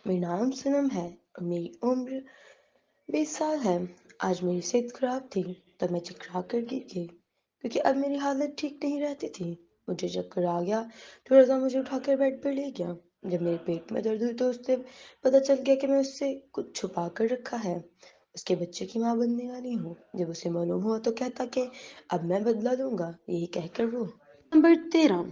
मेरा नाम सनम है और मेरी उम्र 20 साल है। आज मेरी सेहत खराब थी, तब मैं चकरा कर गिर गई, क्योंकि अब मेरी हालत ठीक नहीं रहती थी। मुझे चक्कर आ गया तो रज़ा मुझे उठाकर बेड पर ले गया। जब मेरे पेट में दर्द हुई तो उससे पता चल गया कि मैं उससे कुछ छुपा कर रखा है। उसके बच्चे की माँ बनने वाली हूँ। जब उसे मालूम हुआ तो कहता कि अब मैं बदला लूँगा। यही कहकर वो नंबर 13।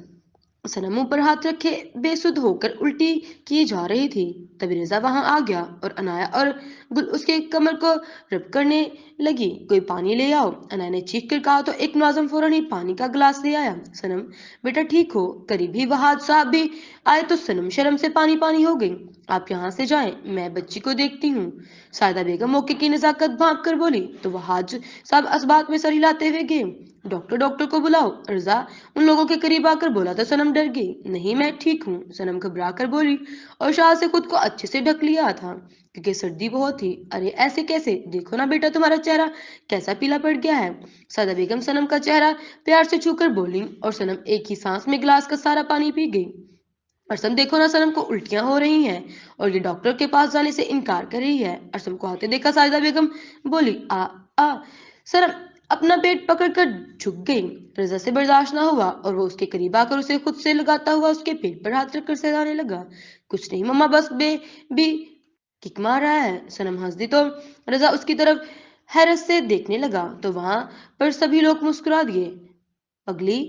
सनम मुंह पर हाथ रखे बेसुध होकर उल्टी की जा रही थी। तभी रजा वहां आ गया और अनाया और गुल उसके कमर को रब करने लगी। कोई पानी ले आओ। अनाया ने चीख कर कहा तो एक मुलाजिम फौरन ही पानी का गिलास ले आया। सनम, बेटा ठीक हो? करीब ही वहाद साहब भी आए तो सनम शर्म से पानी पानी हो गई। आप यहाँ से जाएं, मैं बच्ची को देखती हूँ। सायदा बेगम मौके की नजाकत भांप कर बोली तो वहाज साहब इस बात में सर हिलाते हुए गए। डॉक्टर डॉक्टर को बुलाओ। रजा उन लोगों के करीब आकर बोला तो सनम डर गई। नहीं, मैं ठीक हूँ, सनम घबरा कर बोली और शाह से खुद को अच्छे से ढक लिया था क्योंकि सर्दी बहुत थी। अरे ऐसे कैसे? देखो ना बेटा, तुम्हारा चेहरा कैसा पीला पड़ गया है। सादा बेगम सनम का चेहरा प्यार से छूकर बोली और सनम एक ही सांस में गिलास का सारा पानी पी गई। असम देखो ना, सनम को उल्टियां हो रही हैं और ये डॉक्टर के पास जाने से इनकार कर रही है। असम को आते देखा साजिदा बेगम बोली आ आ सनम अपना पेट पकड़कर झुक गई। रजा से बर्दाश्त ना हुआ और वो उसके करीब आकर उसे खुद से लगाता हुआ उसके पेट पर हाथ रखकर सहलाने लगा। कुछ नहीं मम्मा, बस भी किक मार रहा है। सनम हंस दी तो रजा उसकी तरफ हैरत से देखने लगा तो वहां पर सभी लोग मुस्कुरा दिए। पगली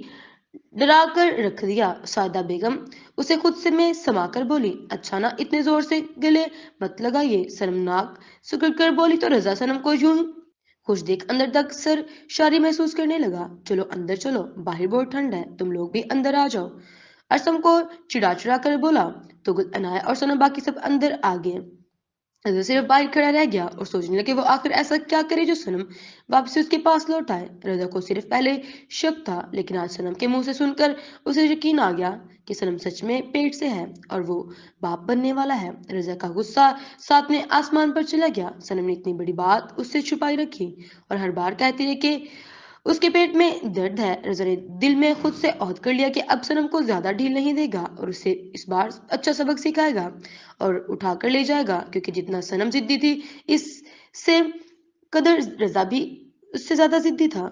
डरा कर रख दिया। सादा बेगम उसे खुद से में समाकर बोली, अच्छा ना, इतने जोर से गले मत लगाइए। शर्मनाक सुकड़ कर बोली तो रजा सनम को यूं ही खुश देख अंदर तक सर शारी महसूस करने लगा। चलो अंदर चलो, बाहर बहुत ठंड है, तुम लोग भी अंदर आ जाओ। असम को चिड़ा चिड़ा कर बोला तो अनाया और सनम बाकी सब अंदर आ गए। रज़ा सिर्फ बाहर खड़ा रह गया और सोचने लगे वो आखिर ऐसा क्या करे जो सनम वापस उसके पास लौट आए। रज़ा को सिर्फ पहले शक था, लेकिन आज सनम के मुंह से सुनकर उसे यकीन आ गया कि सनम सच में पेट से है और वो बाप बनने वाला है। रज़ा का गुस्सा साथ में आसमान पर चला गया। सनम ने इतनी बड़ी बात उससे छुपाई रखी और हर बार कहती रही कि उसके पेट में दर्द है। रज़ा ने दिल में खुद से ओहद कर लिया कि अब सनम को ज्यादा ढील नहीं देगा और उसे इस बार अच्छा सबक सिखाएगा और उठा कर ले जाएगा, क्योंकि जितना सनम जिद्दी थी इससे कदर रज़ा भी उससे ज्यादा जिद्दी था।